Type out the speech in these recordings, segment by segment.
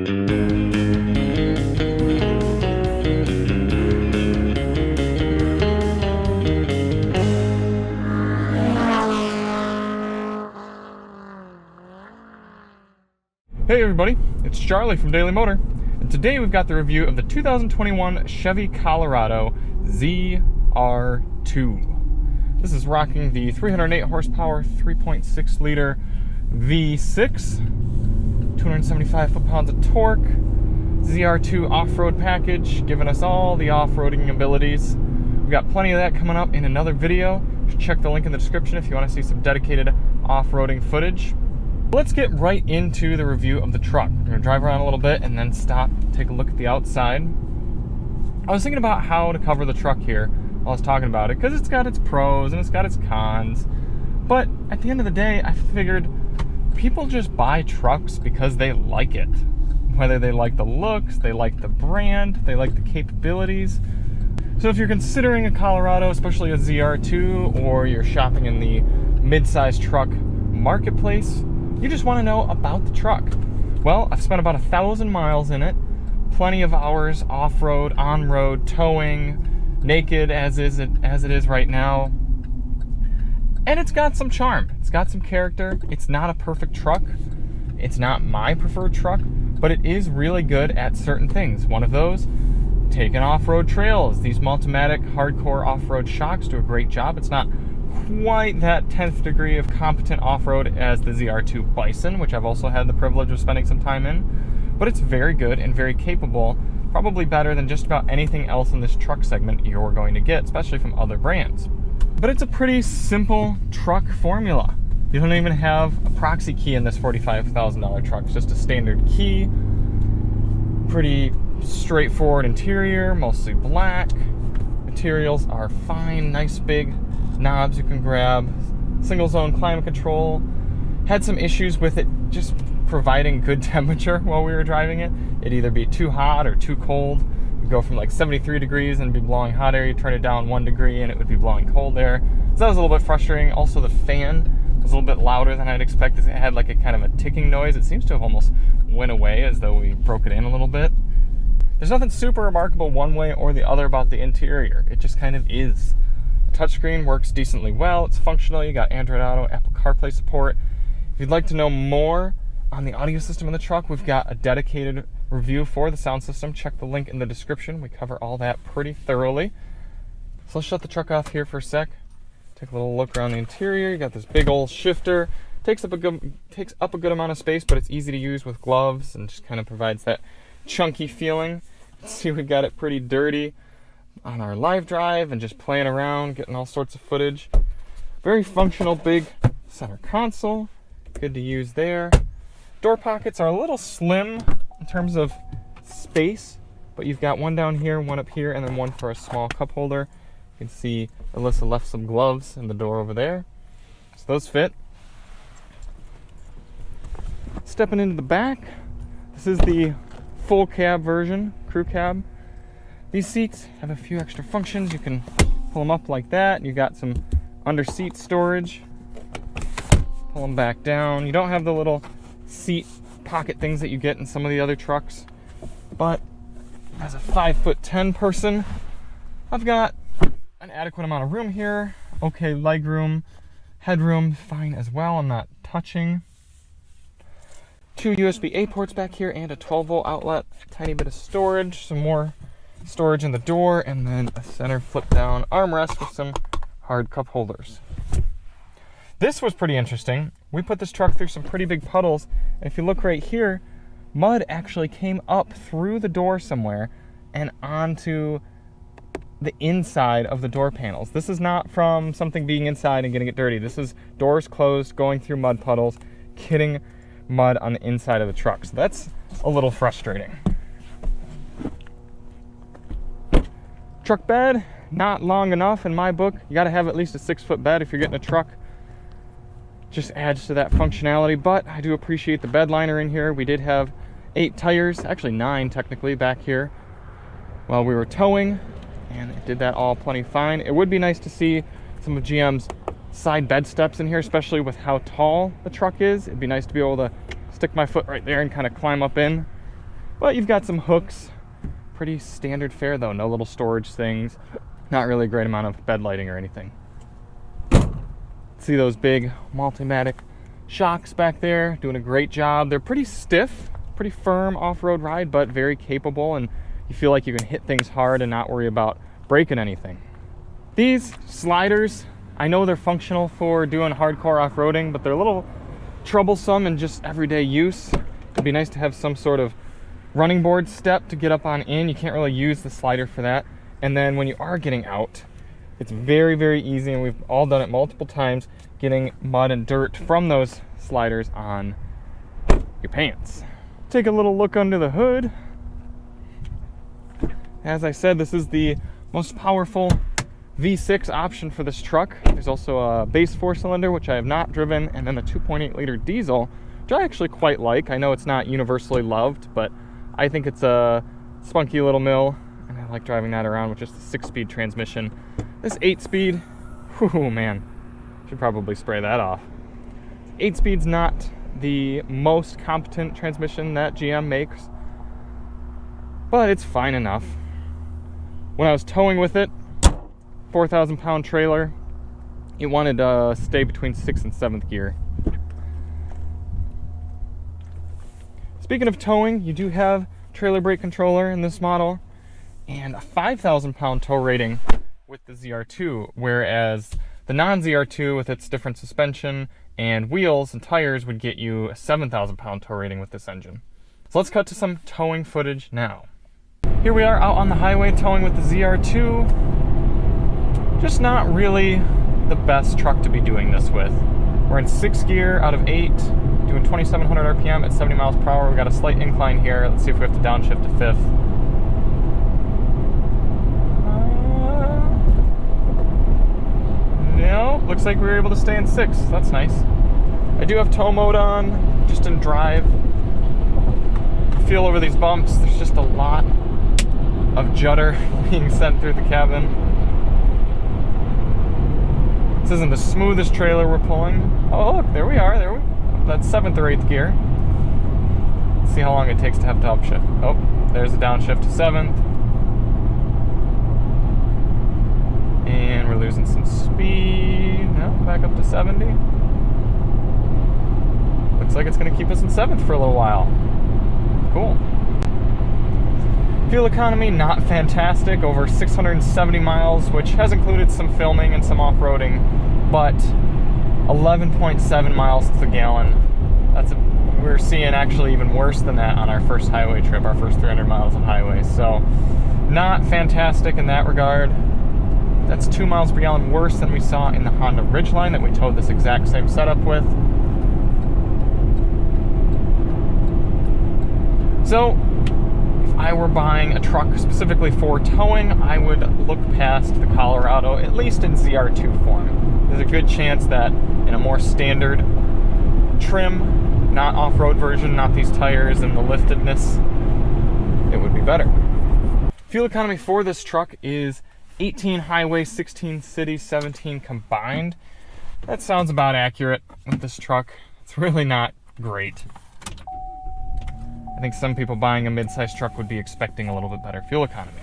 Hey everybody, it's Charlie from Daily Motor, and today we've got the review of the 2021 Chevy Colorado ZR2. This is rocking the 308 horsepower, 3.6 liter V6, 275 foot-pounds of torque, ZR2 off-road package, giving us all the off-roading abilities. We've got plenty of that coming up in another video. Check the link in the description if you want to see some dedicated off-roading footage. Let's get right into the review of the truck. We're gonna drive around a little bit and then stop, take a look at the outside. I was thinking about how to cover the truck here while I was talking about it, because it's got its pros and it's got its cons. But at the end of the day, I figured people just buy trucks because they like it. Whether they like the looks, they like the brand, they like the capabilities. So if you're considering a Colorado, especially a ZR2, or you're shopping in the mid-size truck marketplace, you just want to know about the truck. Well, I've spent about 1,000 miles in it, plenty of hours off-road, on-road, towing, naked as it is right now. And it's got some charm. It's got some character. It's not a perfect truck. It's not my preferred truck, but it is really good at certain things. One of those, taking off-road trails. These Multimatic hardcore off-road shocks do a great job. It's not quite that 10th degree of competent off-road as the ZR2 Bison, which I've also had the privilege of spending some time in, but it's very good and very capable, probably better than just about anything else in this truck segment you're going to get, especially from other brands. But it's a pretty simple truck formula. You don't even have a proxy key in this $45,000 truck. It's just a standard key, pretty straightforward interior, mostly black. Materials are fine, nice big knobs you can grab, single zone climate control. Had some issues with it just providing good temperature while we were driving it. It'd either be too hot or too cold. You'd go from like 73 degrees and be blowing hot air, you turn it down 1 degree and it would be blowing cold air. So that was a little bit frustrating. Also the fan was a little bit louder than I'd expected. It had like a kind of a ticking noise. It seems to have almost went away as though we broke it in a little bit. There's nothing super remarkable one way or the other about the interior. It just kind of is. Touchscreen works decently well. It's functional. You got Android Auto, Apple CarPlay support. If you'd like to know more on the audio system in the truck, we've got a dedicated review for the sound system. Check the link in the description. We cover all that pretty thoroughly. So let's shut the truck off here for a sec. Take a little look around the interior. You got this big old shifter. Takes up a good amount of space, but it's easy to use with gloves and just kind of provides that chunky feeling. Let's see, we've got it pretty dirty on our live drive and just playing around, getting all sorts of footage. Very functional big center console, good to use there. Door pockets are a little slim in terms of space, but you've got one down here, one up here, and then one for a small cup holder. You can see Alyssa left some gloves in the door over there, so those fit. Stepping into the back, this is the full cab version, crew cab. These seats have a few extra functions. You can pull them up like that. You got some under seat storage. Pull them back down. You don't have the little seat pocket things that you get in some of the other trucks. But as a 5'10" person, I've got an adequate amount of room here. Okay, leg room, headroom, fine as well. I'm not touching. 2 USB-A ports back here and a 12-volt outlet. Tiny bit of storage, some more storage in the door, and then a center flip down armrest with some hard cup holders. This was pretty interesting. We put this truck through some pretty big puddles, and if you look right here, mud actually came up through the door somewhere and onto the inside of the door panels. This is not from something being inside and getting it dirty. This is doors closed, going through mud puddles, getting mud on the inside of the truck. So that's a little frustrating. Truck bed, not long enough in my book. You got to have at least a 6-foot bed if you're getting a truck. Just adds to that functionality, but I do appreciate the bed liner in here. We did have 8 tires, actually 9 technically, back here while we were towing, and it did that all plenty fine. It would be nice to see some of GM's side bed steps in here, especially with how tall the truck is. It'd be nice to be able to stick my foot right there and kind of climb up in. But you've got some hooks. Pretty standard fare though, no little storage things. Not really a great amount of bed lighting or anything. See those big Multimatic shocks back there, doing a great job. They're pretty stiff, pretty firm off-road ride, but very capable, and you feel like you can hit things hard and not worry about breaking anything. These sliders, I know they're functional for doing hardcore off-roading, but they're a little troublesome in just everyday use. It'd be nice to have some sort of running board step to get up on in. You can't really use the slider for that. And then when you are getting out, it's very, very easy, and we've all done it multiple times, getting mud and dirt from those sliders on your pants. Take a little look under the hood. As I said, this is the most powerful V6 option for this truck. There's also a base 4-cylinder, which I have not driven, and then a 2.8 liter diesel, which I actually quite like. I know it's not universally loved, but I think it's a spunky little mill, and I like driving that around with just the 6-speed transmission. This 8-speed, whew, man, should probably spray that off. 8-speed's not the most competent transmission that GM makes, but it's fine enough. When I was towing with it, 4,000-pound trailer, it wanted to stay between 6th and 7th gear. Speaking of towing, you do have trailer brake controller in this model and a 5,000-pound tow rating with the ZR2, whereas the non-ZR2 with its different suspension and wheels and tires would get you a 7,000-pound tow rating with this engine. So let's cut to some towing footage now. Here we are out on the highway towing with the ZR2. Just not really the best truck to be doing this with. We're in 6th gear out of 8, doing 2,700 RPM at 70 miles per hour. We got a slight incline here. Let's see if we have to downshift to 5th. No, looks like we were able to stay in 6th. That's nice. I do have tow mode on, just in drive. Feel over these bumps. There's just a lot of judder being sent through the cabin. This isn't the smoothest trailer we're pulling. Oh, look, there we are. That's 7th or 8th gear. Let's see how long it takes to have to upshift. Oh, there's a downshift to 7th. And we're losing some speed. No, back up to 70. Looks like it's going to keep us in 7th for a little while. Cool. Fuel economy, not fantastic. Over 670 miles, which has included some filming and some off-roading, but 11.7 miles to the gallon. We're seeing actually even worse than that on our first highway trip, our first 300 miles of highway. So not fantastic in that regard. That's 2 miles per gallon worse than we saw in the Honda Ridgeline that we towed this exact same setup with. So if I were buying a truck specifically for towing, I would look past the Colorado, at least in ZR2 form. There's a good chance that in a more standard trim, not off-road version, not these tires and the liftedness, it would be better. Fuel economy for this truck is 18 highway, 16 city, 17 combined. That sounds about accurate with this truck. It's really not great. I think some people buying a mid-size truck would be expecting a little bit better fuel economy.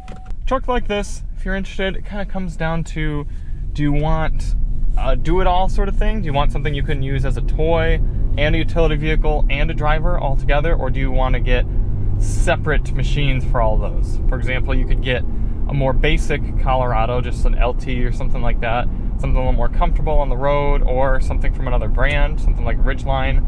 A truck like this, if you're interested, it kind of comes down to, do you want a do-it-all sort of thing? Do you want something you can use as a toy and a utility vehicle and a driver all together, or do you want to get separate machines for all those? For example, you could get a more basic Colorado, just an LT or something like that, something a little more comfortable on the road, or something from another brand, something like Ridgeline,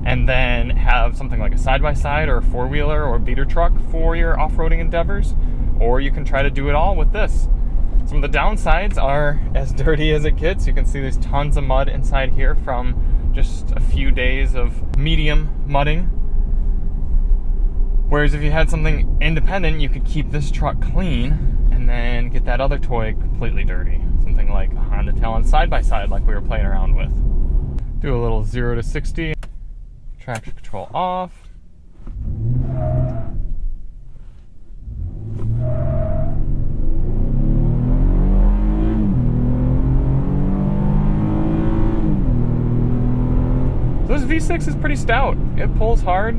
and then have something like a side-by-side or a four-wheeler or a beater truck for your off-roading endeavors, or you can try to do it all with this. Some of the downsides are as dirty as it gets. You can see there's tons of mud inside here from just a few days of medium mudding. Whereas if you had something independent, you could keep this truck clean and then get that other toy completely dirty. Something like a Honda Talon side-by-side like we were playing around with. Do a little 0 to 60. Traction control off. So this V6 is pretty stout. It pulls hard.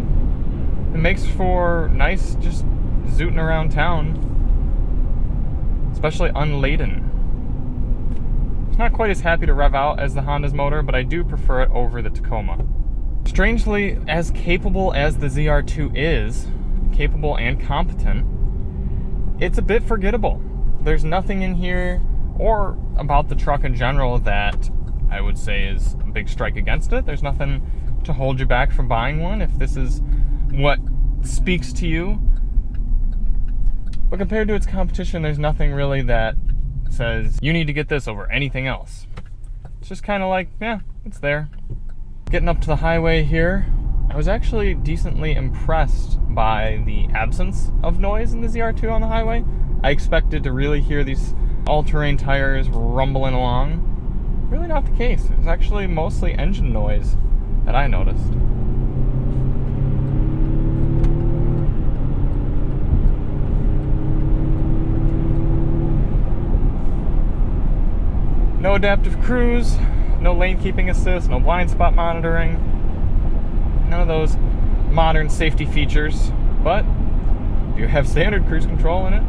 It makes for nice just zooting around town, especially unladen. It's not quite as happy to rev out as the Honda's motor, but I do prefer it over the Tacoma. Strangely, as capable as the ZR2 is, capable and competent, it's a bit forgettable. There's nothing in here or about the truck in general that I would say is a big strike against it. There's nothing to hold you back from buying one if this is what speaks to you. But compared to its competition, there's nothing really that says you need to get this over anything else. It's just kind of like, yeah, it's there. Getting up to the highway here, I was actually decently impressed by the absence of noise in the ZR2 on the highway. I expected to really hear these all-terrain tires rumbling along. Really not the case. It was actually mostly engine noise that I noticed. No adaptive cruise, no lane keeping assist, no blind spot monitoring, none of those modern safety features, but you have standard cruise control in it,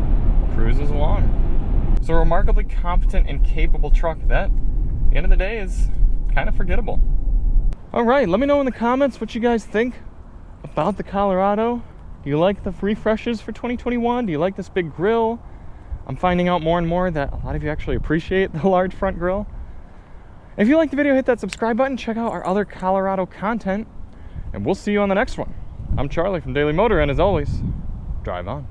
cruises along. So a remarkably competent and capable truck that, at the end of the day, is kind of forgettable. All right, let me know in the comments what you guys think about the Colorado. Do you like the refreshes for 2021? Do you like this big grille? I'm finding out more and more that a lot of you actually appreciate the large front grille. If you liked the video, hit that subscribe button. Check out our other Colorado content, and we'll see you on the next one. I'm Charlie from Daily Motor, and as always, drive on.